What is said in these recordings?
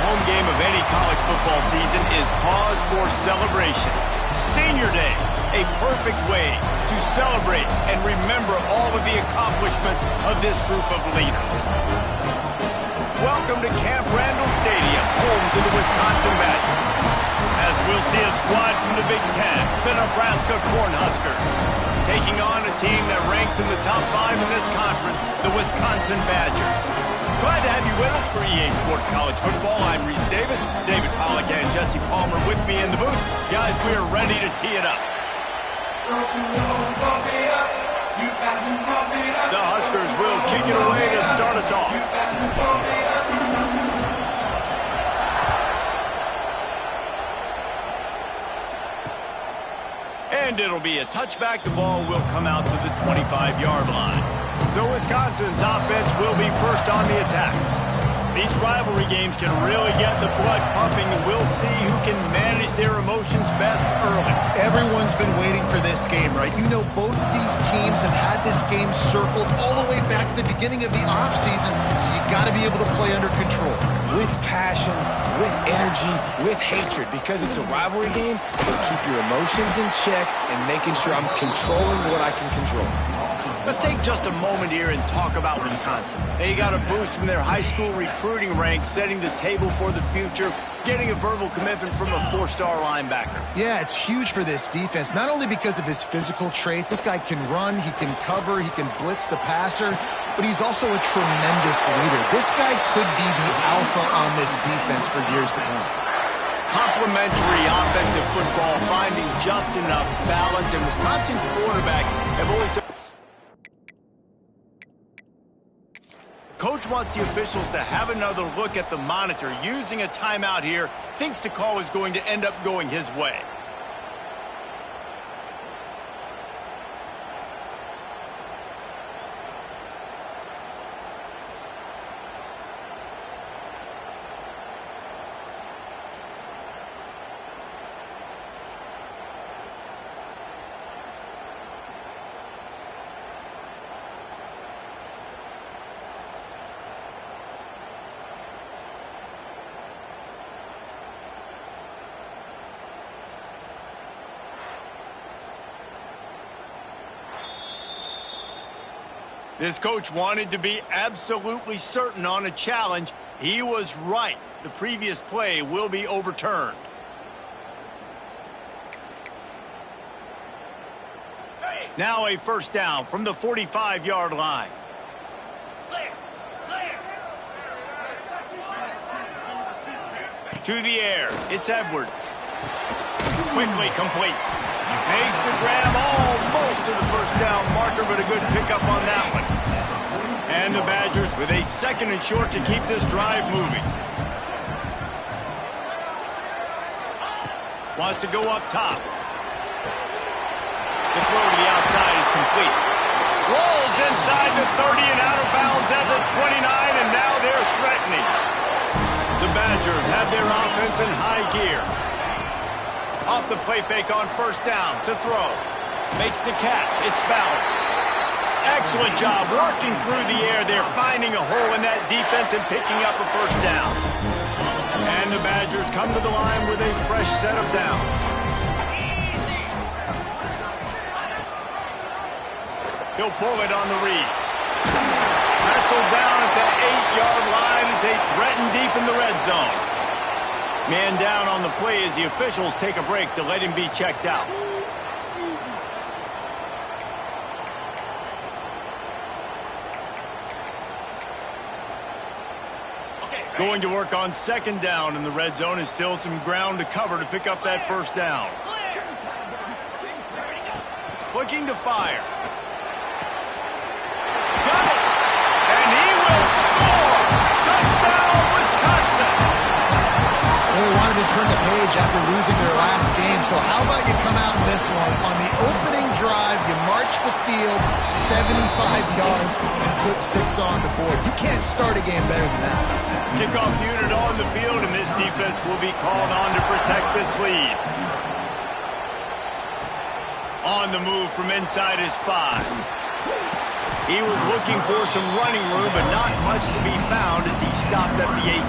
home game of any college football season is cause for celebration. Senior Day, a perfect way to celebrate and remember all of the accomplishments of this group of leaders. Welcome to Camp Randall Stadium, home to the Wisconsin Badgers. As we'll see a squad from the Big Ten, the Nebraska Cornhuskers, taking on a team that ranks in the top 5 in this conference, the Wisconsin Badgers. Glad to have you with us for EA Sports College Football. I'm Reese Davis, David Pollack and Jesse Palmer with me in the booth. Guys, we are ready to tee it up. The Huskers will kick it away to start us off. And it'll be a touchback. The ball will come out to the 25-yard line. So Wisconsin's offense will be first on the attack. These rivalry games can really get the blood pumping, and we'll see who can manage their emotions best early. Everyone's been waiting for this game, right? You know, both of these teams have had this game circled all the way back to the beginning of the offseason, so you got to be able to play under control. With passion, with energy, with hatred, because it's a rivalry game, but keep your emotions in check and making sure I'm controlling what I can control. Let's take just a moment here and talk about Wisconsin. They got a boost from their high school recruiting ranks, setting the table for the future, getting a verbal commitment from a 4-star linebacker. Yeah, it's huge for this defense, not only because of his physical traits. This guy can run, he can cover, he can blitz the passer, but he's also a tremendous leader. This guy could be the alpha on this defense for years to come. Complementary offensive football, finding just enough balance, and Wisconsin quarterbacks have always done. Coach wants the officials to have another look at the monitor. Using a timeout here, thinks the call is going to end up going his way. This coach wanted to be absolutely certain on a challenge. He was right. The previous play will be overturned. Now a first down from the 45-yard line. To the air, it's Edwards. Quickly complete. Makes the grab almost to the first down marker, but a good pickup on that one. And the Badgers with a 2nd and short to keep this drive moving. Wants to go up top. The throw to the outside is complete. Rolls inside the 30 and out of bounds at the 29, and now they're threatening. The Badgers have their offense in high gear. Off the play fake on first down to throw. Makes the catch. It's Ballard. Excellent job working through the air there, finding a hole in that defense and picking up a first down. And the Badgers come to the line with a fresh set of downs. He'll pull it on the read. Wrestled down at the 8-yard line as they threaten deep in the red zone. Man down on the play as the officials take a break to let him be checked out. Going to work on 2nd down in the red zone is still some ground to cover to pick up that first down. Looking to fire. Got it! And he will score! Touchdown, Wisconsin! They wanted to turn the page after losing their last game, so how about you come out in this one? On the opening drive, you march the field 75 yards and put 6 on the board. You can't start a game better than that. Kickoff unit on the field, and this defense will be called on to protect this lead. On the move from inside his 5. He was looking for some running room, but not much to be found as he stopped at the 18.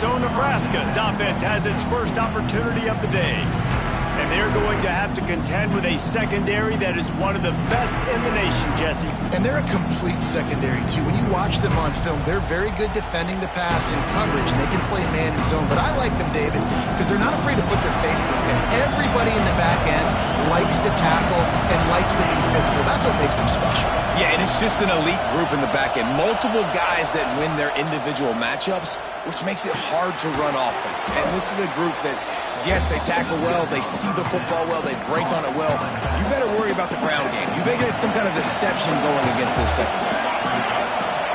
So Nebraska's offense has its first opportunity of the day. And they're going to have to contend with a secondary that is one of the best in the nation, Jesse. And they're a complete secondary, too. When you watch them on film, they're very good defending the pass in coverage, and they can play man and zone. But I like them, David, because they're not afraid to put their face in the fan. Everybody in the back end likes to tackle and likes to be physical. That's what makes them special. Yeah, and it's just an elite group in the back end. Multiple guys that win their individual matchups, which makes it hard to run offense. And this is a group that, yes, they tackle well, they see the football well, they break on it well. You better worry about the ground game. You better get some kind of deception going against this secondary.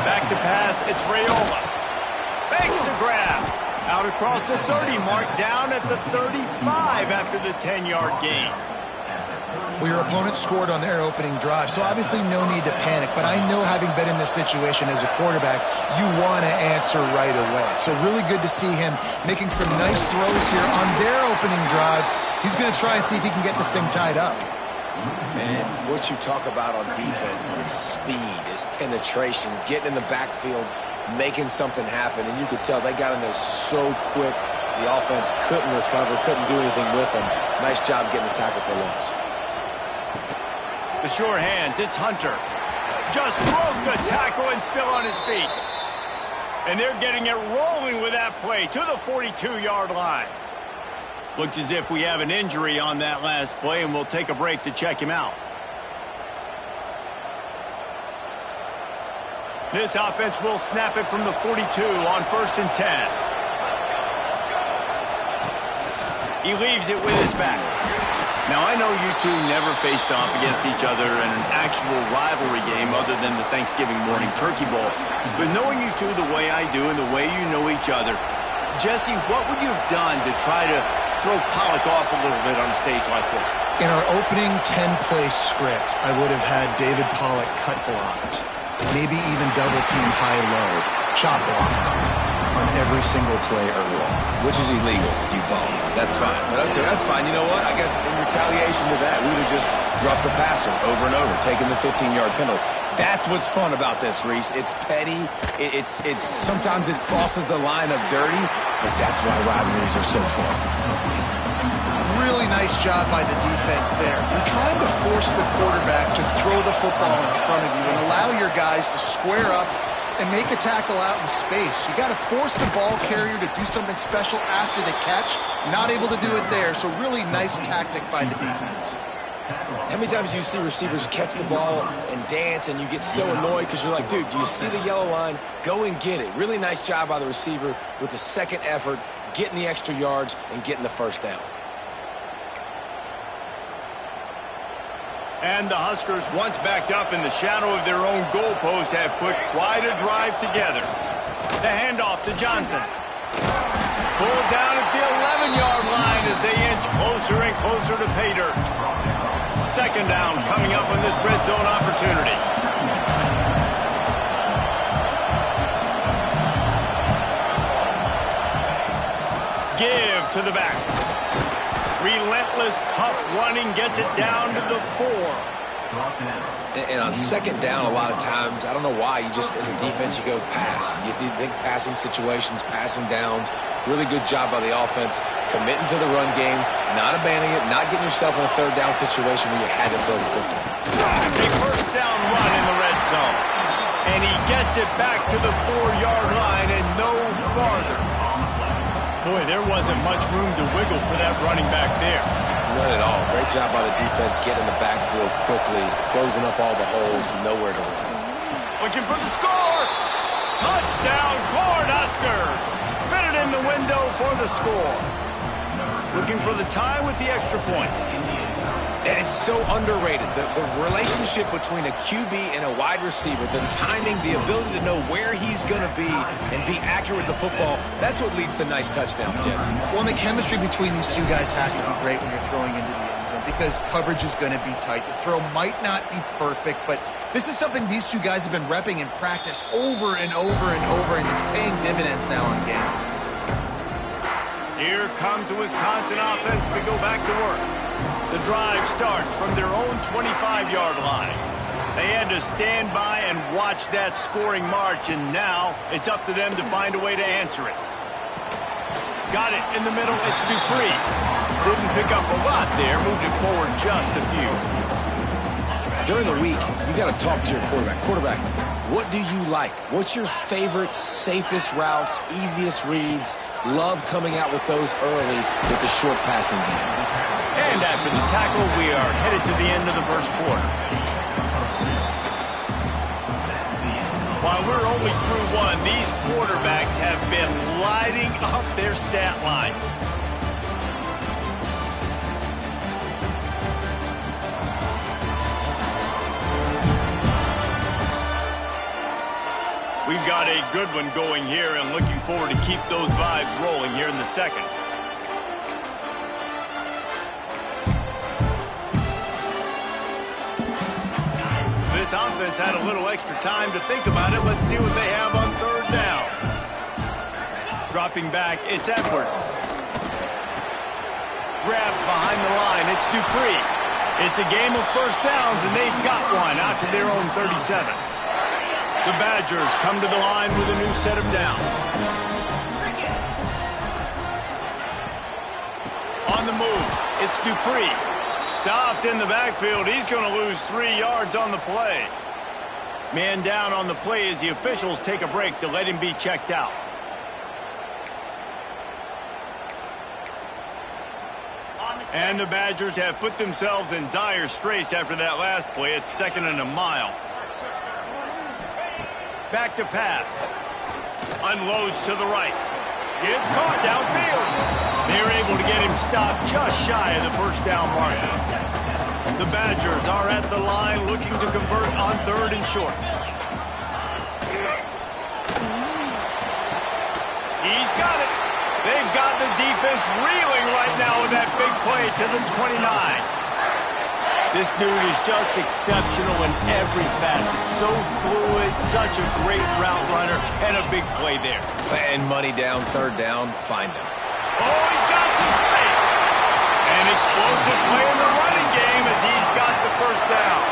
Back to pass, it's Raiola. Fakes to grab. Out across the 30 mark, down at the 35 after the 10-yard gain. Well, your opponent scored on their opening drive, so obviously no need to panic. But I know, having been in this situation as a quarterback, you want to answer right away. So really good to see him making some nice throws here on their opening drive. He's going to try and see if he can get this thing tied up. Man, what you talk about on defense is speed, is penetration, getting in the backfield, making something happen. And you could tell they got in there so quick, the offense couldn't recover, couldn't do anything with them. Nice job getting the tackle for loss. The sure hands, it's Hunter. Just broke the tackle and still on his feet. And they're getting it rolling with that play to the 42-yard line. Looks as if we have an injury on that last play, and we'll take a break to check him out. This offense will snap it from the 42 on 1st and 10. He leaves it with his back. Now, I know you two never faced off against each other in an actual rivalry game other than the Thanksgiving morning turkey bowl. But knowing you two the way I do and the way you know each other, Jesse, what would you have done to try to throw Pollock off a little bit on a stage like this? In our opening 10-play script, I would have had David Pollock cut blocked, maybe even double-team high-low, chop blocked on every single play early. Which is illegal, you bum. That's fine. But that's fine. You know what? I guess in retaliation to that, we would have just roughed the passer over and over, taking the 15-yard penalty. That's what's fun about this, Reese. It's petty. It's sometimes it crosses the line of dirty, but that's why rivalries are so fun. Really nice job by the defense there. You're trying to force the quarterback to throw the football in front of you and allow your guys to square up and make a tackle out in space. You got to force the ball carrier to do something special after the catch. Not able to do it there, so really nice tactic by the defense. How many times do you see receivers catch the ball and dance and you get so annoyed because you're like, dude, do you see the yellow line? Go and get it. Really nice job by the receiver with the second effort, getting the extra yards and getting the first down. And the Huskers, once backed up in the shadow of their own goalpost, have put quite a drive together. The handoff to Johnson. Pulled down at the 11-yard line as they inch closer and closer to pay dirt. Second down coming up on this red zone opportunity. Give to the back. Relentless, tough running gets it down to the 4. And on second down, a lot of times, I don't know why, you just, as a defense, you go pass. You think passing situations, passing downs. Really good job by the offense, committing to the run game, not abandoning it, not getting yourself in a third down situation where you had to throw the football. A first down run in the red zone. And he gets it back to the 4-yard line and no farther. Boy, there wasn't much room to wiggle for that running back there. Not at all. Great job by the defense getting in the backfield quickly, closing up all the holes, nowhere to run. Looking for the score. Touchdown, Cornhuskers. Fitted in the window for the score. Looking for the tie with the extra point. And it's so underrated. The relationship between a QB and a wide receiver, the timing, the ability to know where he's going to be and be accurate with the football, that's what leads to nice touchdowns, Jesse. Well, the chemistry between these two guys has to be great when you're throwing into the end zone because coverage is going to be tight. The throw might not be perfect, but this is something these two guys have been repping in practice over and over and over, and it's paying dividends now in game. Here comes the Wisconsin offense to go back to work. The drive starts from their own 25-yard line. They had to stand by and watch that scoring march, and now it's up to them to find a way to answer it. Got it in the middle. It's Dupree. Didn't pick up a lot there. Moved it forward just a few. During the week, you got to talk to your quarterback. Quarterback, what do you like? What's your favorite, safest routes, easiest reads? Love coming out with those early with the short passing game. And after the tackle, we are headed to the end of the first quarter. While we're only through one, these quarterbacks have been lighting up their stat line. We've got a good one going here and looking forward to keep those vibes rolling here in the second. This offense had a little extra time to think about it. Let's see what they have on third down. Dropping back, it's Edwards. Grabbed behind the line, it's Dupree. It's a game of first downs, and they've got one after their own 37. The Badgers come to the line with a new set of downs. On the move, it's Dupree. Stopped in the backfield. He's going to lose 3 yards on the play. Man down on the play as the officials take a break to let him be checked out. And the Badgers have put themselves in dire straits after that last play. It's 2nd and a mile. Back to pass. Unloads to the right. It's caught downfield. They're able to get him stopped just shy of the first down mark. The Badgers are at the line looking to convert on 3rd and short. He's got it. They've got the defense reeling right now with that big play to the 29. This dude is just exceptional in every facet. So fluid, such a great route runner, and a big play there. And money down, 3rd down, find him. Oh, he's got some space. An explosive play in the running game as he's got the first down.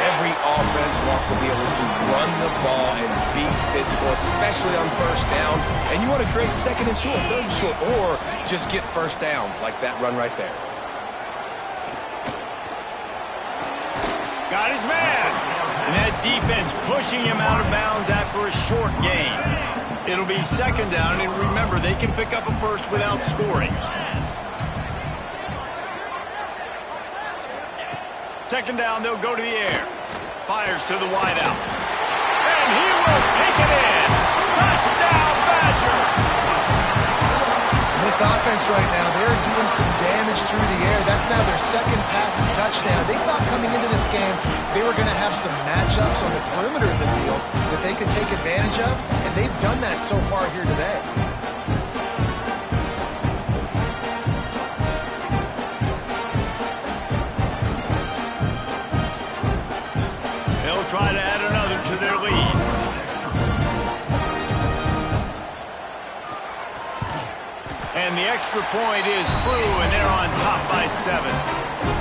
Every offense wants to be able to run the ball and be physical, especially on first down. And you want to create 2nd and short, 3rd and short, or just get first downs like that run right there. Got his man. And that defense pushing him out of bounds after a short gain. It'll be 2nd down, and remember, they can pick up a first without scoring. 2nd down, they'll go to the air. Fires to the wideout. And he will take it in. Touchdown, Badger! This offense right now, they're doing some damage through the air. That's now their 2nd passing touchdown. They thought coming into this game they were going to have some matchups on the perimeter of the field that they could take advantage of, and they've done that so far here today. They'll try to add another to their lead. And the extra point is true, and they're on top by 7.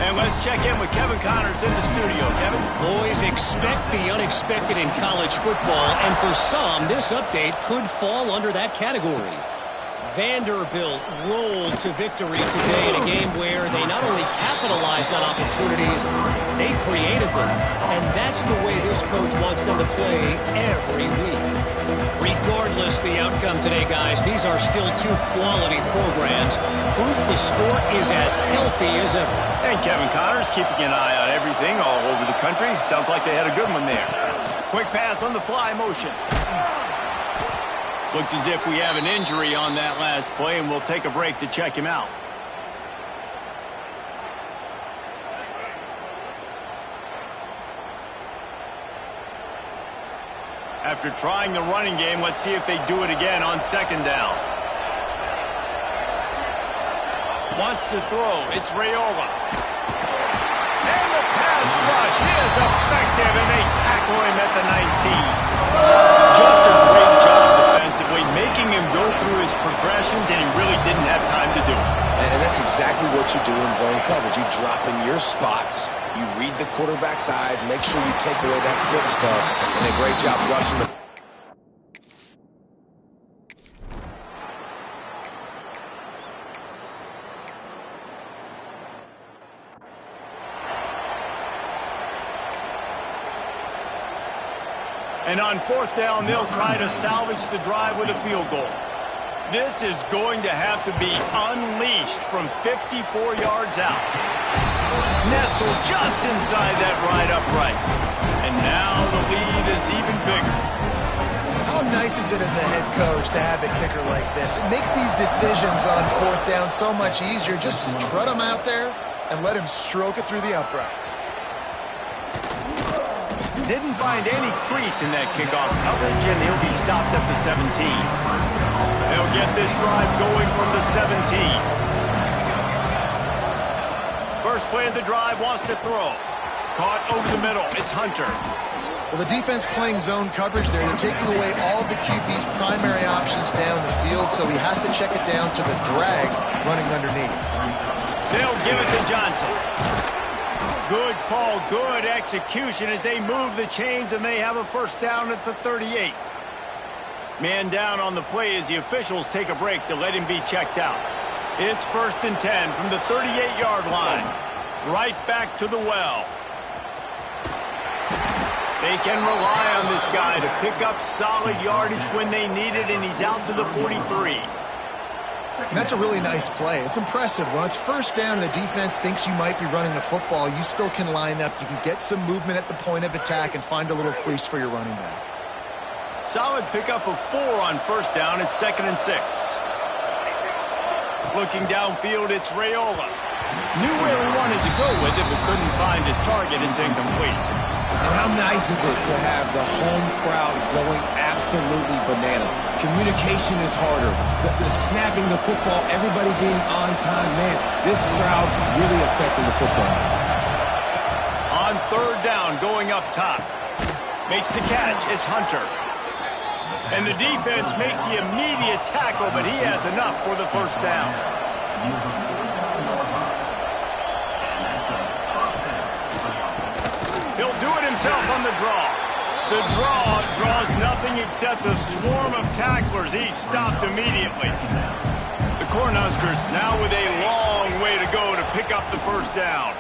And let's check in with Kevin Connors in the studio. Kevin? Boys, expect the unexpected in college football, and for some, this update could fall under that category. Vanderbilt rolled to victory today in a game where they not only capitalized on opportunities, they created them. And that's the way this coach wants them to play every week. Regardless the outcome today, guys, these are still 2 quality programs. Proof the sport is as healthy as ever. And Kevin Connors keeping an eye on everything all over the country. Sounds like they had a good one there. Quick pass on the fly motion. Looks as if we have an injury on that last play, and we'll take a break to check him out. After trying the running game, let's see if they do it again on 2nd down. Wants to throw. It's Raiola. And the pass rush is effective, and they tackle him at the 19. Just a great job defensively, making him go through his progressions, and he really didn't have time to do it. And that's exactly what you do in zone coverage. You drop in your spots, you read the quarterback's eyes, make sure you take away that quick stuff, and a great job rushing the... And on fourth down, they'll try to salvage the drive with a field goal. This is going to have to be unleashed from 54 yards out. Nestled just inside that right upright. And now the lead is even bigger. How nice is it as a head coach to have a kicker like this? It makes these decisions on fourth down so much easier. Just trot him out there and let him stroke it through the uprights. Didn't find any crease in that kickoff coverage, and he'll be stopped at the 17. They'll get this drive going from the 17. First play of the drive, wants to throw. Caught over the middle. It's Hunter. Well, the defense playing zone coverage there. They're taking away all of the QB's primary options down the field, so he has to check it down to the drag running underneath. They'll give it to Johnson. Good call, good execution as they move the chains, and they have a first down at the 38. Man down on the play as the officials take a break to let him be checked out. It's 1st and 10 from the 38-yard line. Right back to the well. They can rely on this guy to pick up solid yardage when they need it, and he's out to the 43. And that's a really nice play. It's impressive. When it's first down and the defense thinks you might be running the football, you still can line up. You can get some movement at the point of attack and find a little crease for your running back. Solid pickup of 4 on first down. It's 2nd and 6. Looking downfield, it's Raiola. Knew where he wanted to go with it, but couldn't find his target. It's incomplete. And how nice is it to have the home crowd going absolutely bananas? Communication is harder. The snapping the football, everybody being on time. Man, this crowd really affecting the football. On third down, going up top. Makes the catch. It's Hunter. And the defense makes the immediate tackle, but he has enough for the first down. He'll do it himself on the draw. The draw draws nothing except a swarm of tacklers. He's stopped immediately. The Cornhuskers now with a long way to go to pick up the first down.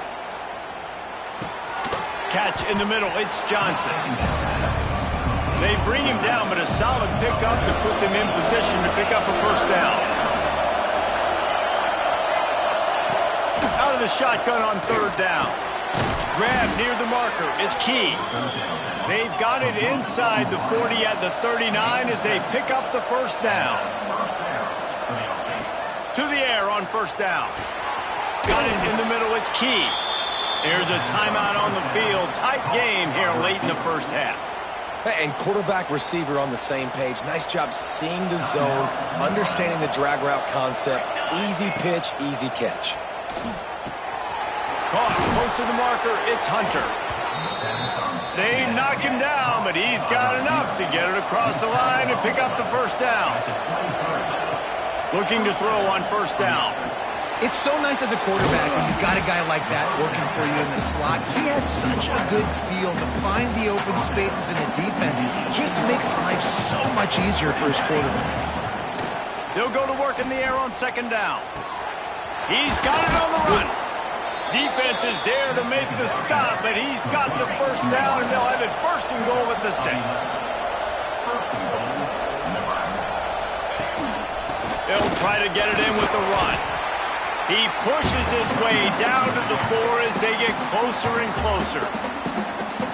Catch in the middle. It's Johnson. They bring him down, but a solid pickup to put them in position to pick up a first down. Out of the shotgun on third down. Grab near the marker. It's Key. They've got it inside the 40 at the 39 as they pick up the first down. To the air on first down. Got it in the middle. It's Key. There's a timeout on the field. Tight game here late in the first half. And quarterback receiver on the same page. Nice job seeing the zone, understanding the drag route concept. Easy pitch, easy catch. Caught close to the marker. It's Hunter. They knock him down, but he's got enough to get it across the line and pick up the first down. Looking to throw on first down. It's so nice as a quarterback when you've got a guy like that working for you in the slot. He has such a good feel to find the open spaces in the defense. Just makes life so much easier for his quarterback. They'll go to work in the air on second down. He's got it on the run. Defense is there to make the stop, but he's got the first down, and they'll have it 1st and goal at the 6. They'll try to get it in with the run. He pushes his way down to the 4 as they get closer and closer.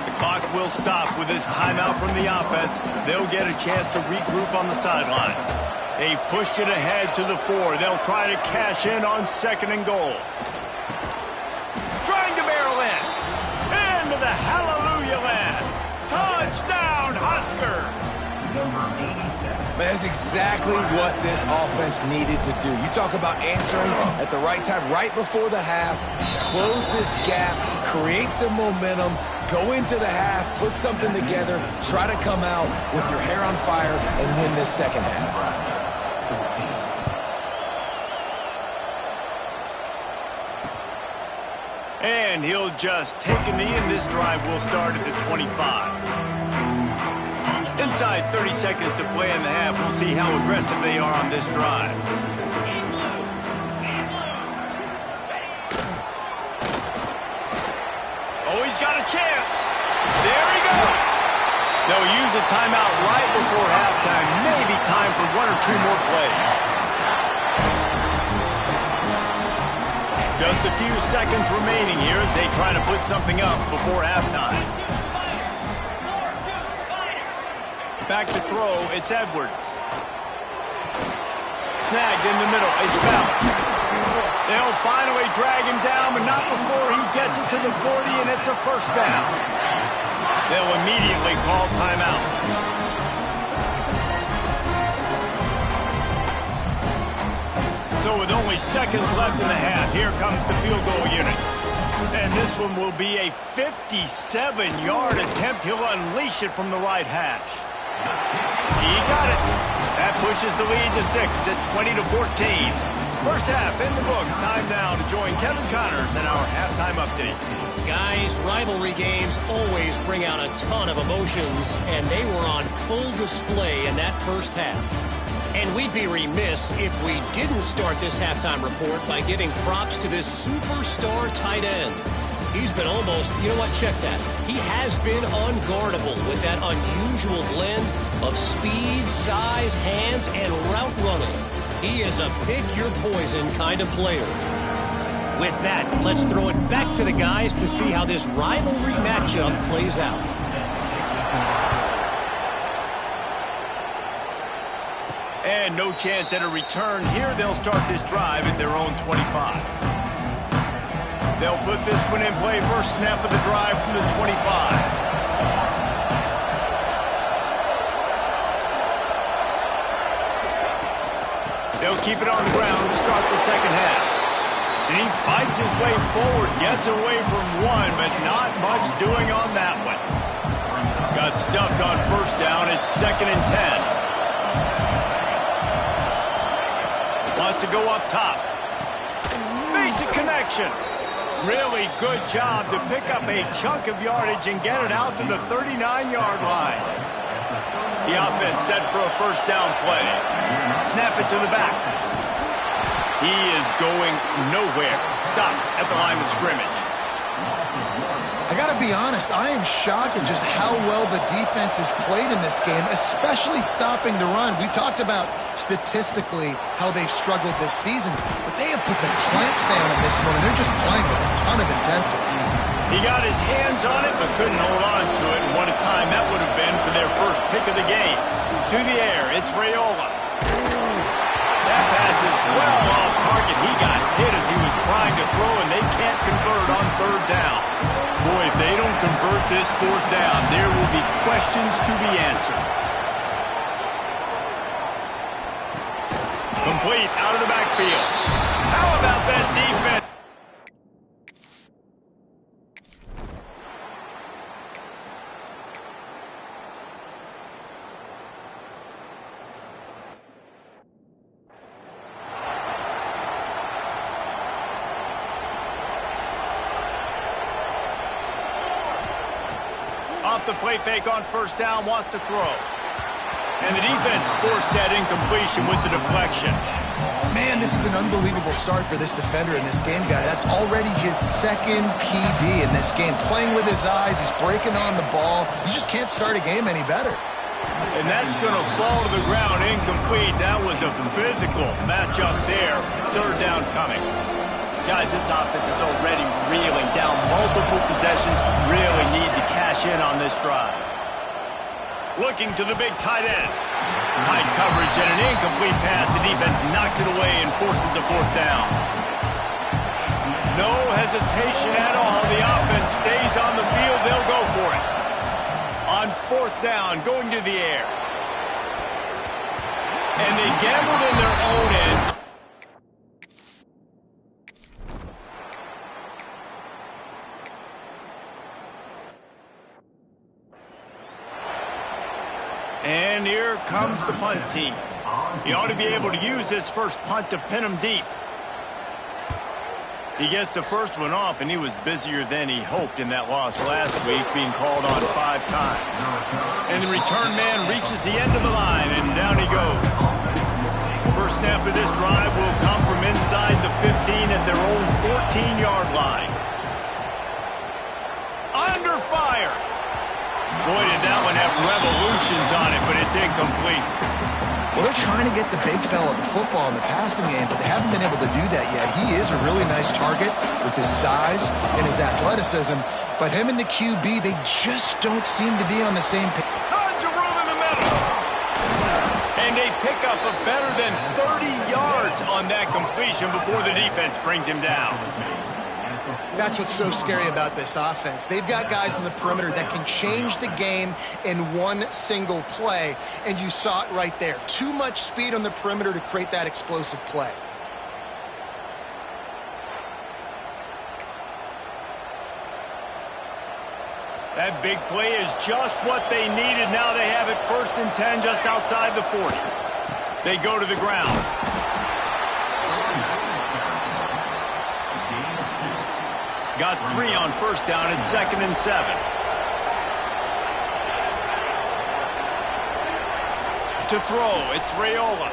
The clock will stop with this timeout from the offense. They'll get a chance to regroup on the sideline. They've pushed it ahead to the 4. They'll try to cash in on 2nd and goal. Trying to barrel in. Into the hallelujah land. Touchdown, Husker. That's exactly what this offense needed to do. You talk about answering at the right time, right before the half, close this gap, create some momentum, go into the half, put something together, try to come out with your hair on fire and win this second half. And he'll just take a knee, and this drive will start at the 25. Inside 30 seconds to play in the half. We'll see how aggressive they are on this drive. Oh, he's got a chance. There he goes. They'll use a timeout right before halftime. Maybe time for one or two more plays. Just a few seconds remaining here as they try to put something up before halftime. Back to throw, it's Edwards. Snagged in the middle, it's Bell. They'll finally drag him down, but not before he gets it to the 40, and it's a first down. They'll immediately call timeout. So with only seconds left in the half, here comes the field goal unit. And this one will be a 57-yard attempt. He'll unleash it from the right hash. He got it. That pushes the lead to 6 at 20-14. First half in the books. Time now to join Kevin Connors in our halftime update. Guys, rivalry games always bring out a ton of emotions, and they were on full display in that first half. And we'd be remiss if we didn't start this halftime report by giving props to this superstar tight end. He's been almost, you know what, check that. He has been unguardable with that unusual blend of speed, size, hands, and route running. He is a pick-your-poison kind of player. With that, let's throw it back to the guys to see how this rivalry matchup plays out. And no chance at a return here. They'll start this drive at their own 25. They'll put this one in play. First snap of the drive from the 25. They'll keep it on the ground to start the second half. And he fights his way forward, gets away from one, but not much doing on that one. Got stuffed on first down. It's 2nd and 10. Wants to go up top. Makes a connection. Really good job to pick up a chunk of yardage and get it out to the 39-yard line. The offense set for a first down play. Snap it to the back. He is going nowhere. Stop at the line of scrimmage. I got to be honest, I am shocked at just how well the defense has played in this game, especially stopping the run. We talked about statistically how they've struggled this season, but they have put the clamps down in this one, and they're just playing with a ton of intensity. He got his hands on it, but couldn't hold on to it, and what a time that would have been for their first pick of the game. To the air, it's Raiola. That pass is well off target. He got hit as he was trying to throw, and they can't convert on third down. Boy, if they don't convert this fourth down, there will be questions to be answered. Complete out of the backfield. How about that defense? Off the play fake on first down, wants to throw. And the defense forced that incompletion with the deflection. Man, this is an unbelievable start for this defender in this game, guy. That's already his second PD in this game. Playing with his eyes, he's breaking on the ball. You just can't start a game any better. And that's going to fall to the ground incomplete. That was a physical matchup there. Third down coming. Guys, this offense is already reeling down multiple possessions. Really need to cash in on this drive. Looking to the big tight end. Tight coverage and an incomplete pass. The defense knocks it away and forces a fourth down. No hesitation at all. The offense stays on the field. They'll go for it. On fourth down, going to the air. And they gambled in their own end. And here comes the punt team. He ought to be able to use this first punt to pin him deep. He gets the first one off, and he was busier than he hoped in that loss last week, being called on 5 times. And the return man reaches the end of the line, and down he goes. First snap of this drive will come from inside the 15 at their own 14-yard line. Under fire. Boy, did that one have revolutions on it, but it's incomplete. Well, they're trying to get the big fella the football in the passing game, but they haven't been able to do that yet. He is a really nice target with his size and his athleticism, but him and the QB, they just don't seem to be on the same page. Tons of room in the middle. And they pick up a better than 30 yards on that completion before the defense brings him down. That's what's so scary about this offense. They've got guys in the perimeter that can change the game in one single play, and you saw it right there. Too much speed on the perimeter to create that explosive play. That big play is just what they needed. Now they have it 1st and 10 just outside the 40. They go to the ground. Got 3 on 1st down at 2nd and 7. To throw, it's Raiola.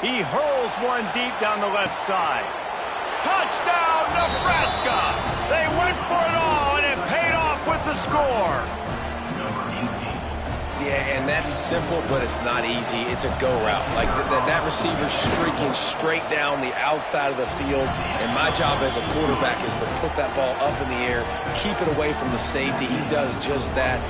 He hurls one deep down the left side. Touchdown, Nebraska! They went for it all, and it paid off with the score. Yeah, and that's simple, but it's not easy. It's a go route. Like that receiver streaking straight down the outside of the field, and my job as a quarterback is to put that ball up in the air, keep it away from the safety. He does just that.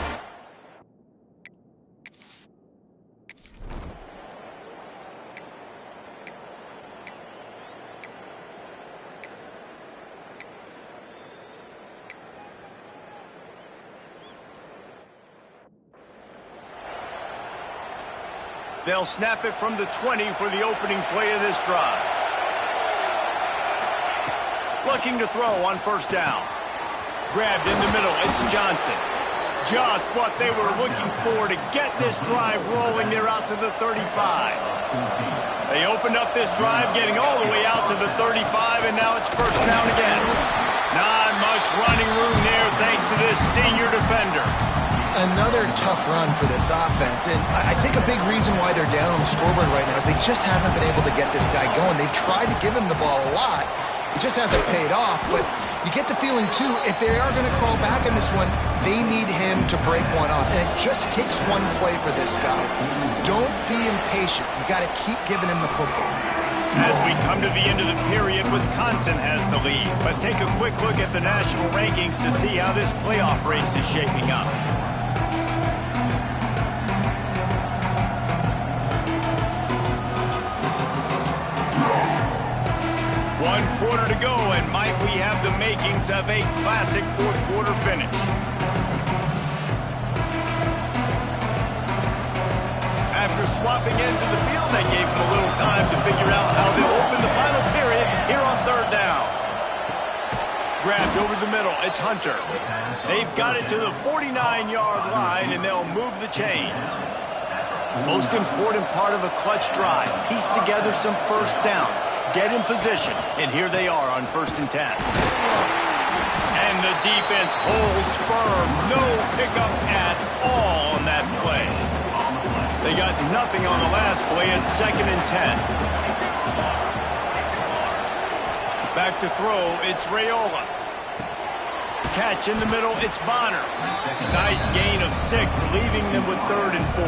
They'll snap it from the 20 for the opening play of this drive. Looking to throw on 1st down. Grabbed in the middle, it's Johnson. Just what they were looking for to get this drive rolling. They're out to the 35. They opened up this drive, getting all the way out to the 35, and now it's 1st down again. Not much running room there thanks to this senior defender. Another tough run for this offense, and I think a big reason why they're down on the scoreboard right now is they just haven't been able to get this guy going. They've tried to give him the ball a lot. It just hasn't paid off, but you get the feeling, too, if they are going to crawl back in this one, they need him to break one off, and it just takes one play for this guy. Don't be impatient. You got to keep giving him the football. As we come to the end of the period, Wisconsin has the lead. Let's take a quick look at the national rankings to see how this playoff race is shaping up. One quarter to go, and might we have the makings of a classic 4th quarter finish. After swapping ends of the field, that gave them a little time to figure out how they'll open the final period here on 3rd down. Grabbed over the middle, it's Hunter. They've got it to the 49-yard line, and they'll move the chains. Most important part of a clutch drive, piece together some 1st downs. Get in position, and here they are on 1st and 10. And the defense holds firm. No pickup at all on that play. They got nothing on the last play at 2nd and 10. Back to throw, it's Raiola. Catch in the middle, it's Bonner. Nice gain of 6, leaving them with 3rd and 4.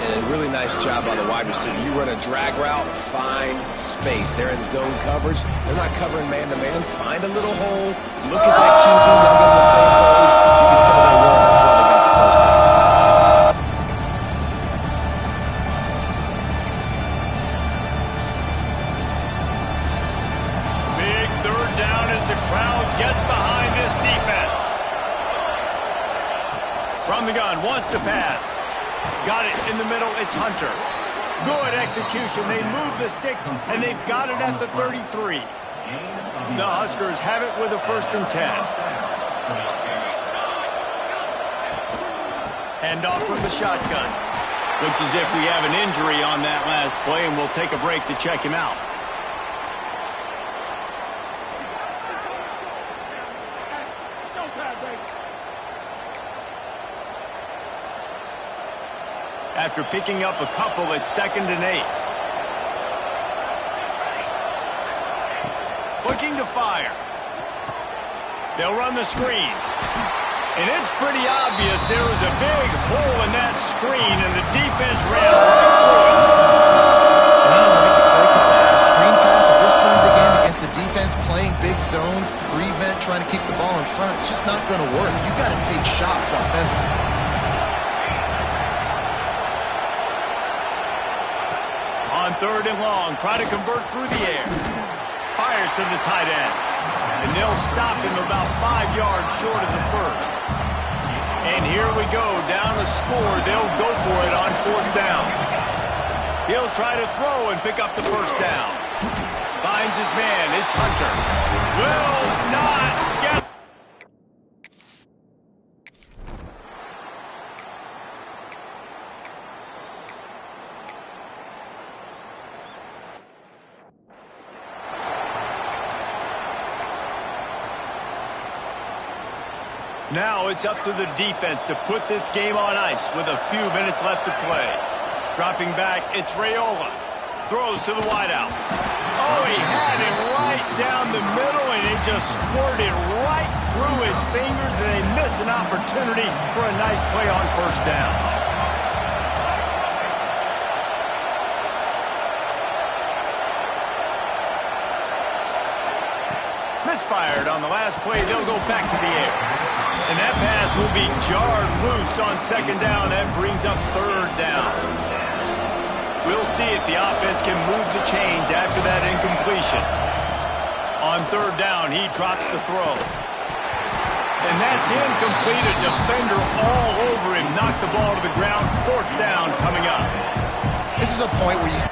And a really nice job by the wide receiver. You run a drag route, find space. They're in zone coverage. They're not covering man-to-man. Find a little hole. Look at that QB. They'll get the same plays. You can tell they were. That's why they got the 1st down. Big 3rd down as the crowd gets behind this defense. From the gun, wants to pass. Got it in the middle, it's Hunter. Good execution. They move the sticks, and they've got it at the 33. The Huskers have it with a 1st and 10. Hand off from the shotgun. Looks as if we have an injury on that last play, and we'll take a break to check him out. After picking up a couple at 2nd and 8. Looking to fire. They'll run the screen. And it's pretty obvious there was a big hole in that screen, and the defense ran right through it. Screen pass at this point of the game against the defense playing big zones, prevent, trying to keep the ball in front. It's just not going to work. You've got to take shots offensively. On 3rd and long, try to convert through the air. Fires to the tight end. And they'll stop him about 5 yards short of the first. And here we go, down a score. They'll go for it on 4th down. He'll try to throw and pick up the first down. Finds his man, it's Hunter. Will not get... Now it's up to the defense to put this game on ice with a few minutes left to play. Dropping back, it's Raiola. Throws to the wideout. Oh, he had him right down the middle, and he just squirted right through his fingers, and they miss an opportunity for a nice play on 1st down. Misfired on the last play. They'll go back to the air. And that pass will be jarred loose on 2nd down. That brings up 3rd down. We'll see if the offense can move the chains after that incompletion. On 3rd down, he drops the throw. And that's incomplete. A defender all over him. Knocked the ball to the ground. 4th down coming up. This is a point where you...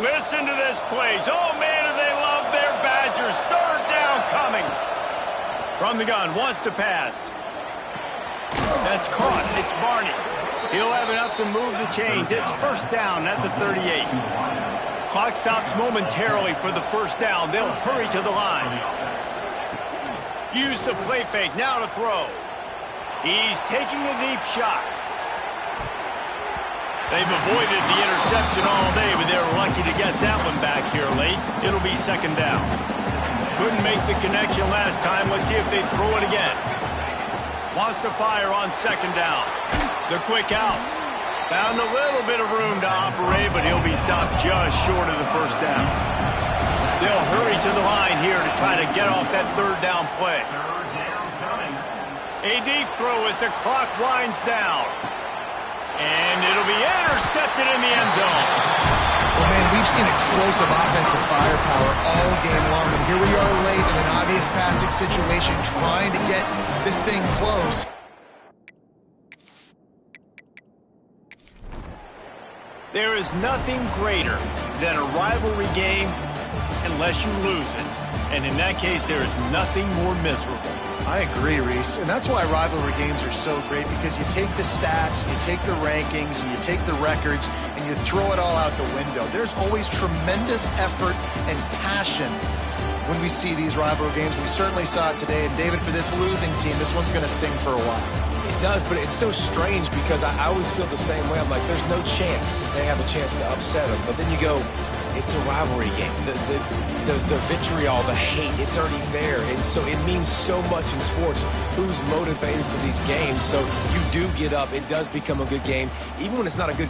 Listen to this place. Oh, man, do they love their Badgers. 3rd down coming. From the gun, wants to pass. That's caught. It's Barney. He'll have enough to move the chains. It's 1st down at the 38. Clock stops momentarily for the 1st down. They'll hurry to the line. Use the play fake. Now to throw. He's taking a deep shot. They've avoided the interception all day, but they're lucky to get that one back here late. It'll be 2nd down. Couldn't make the connection last time. Let's see if they throw it again. Wants to fire on 2nd down. The quick out. Found a little bit of room to operate, but he'll be stopped just short of the 1st down. They'll hurry to the line here to try to get off that 3rd down play. A deep throw as the clock winds down. And it'll be intercepted in the end zone. Well, man, we've seen explosive offensive firepower all game long, and here we are late in an obvious passing situation, trying to get this thing close. There is nothing greater than a rivalry game unless you lose it. And in that case, there is nothing more miserable. I agree, Reese, and that's why rivalry games are so great, because you take the stats, you take the rankings, and you take the records, and you throw it all out the window. There's always tremendous effort and passion when we see these rivalry games. We certainly saw it today, and David, for this losing team, this one's going to sting for a while. It does, but it's so strange because I always feel the same way. I'm like, there's no chance that they have a chance to upset them. But then you go, it's a rivalry game. The vitriol, the hate, it's already there. And so it means so much in sports. Who's motivated for these games? So you do get up. It does become a good game. Even when it's not a good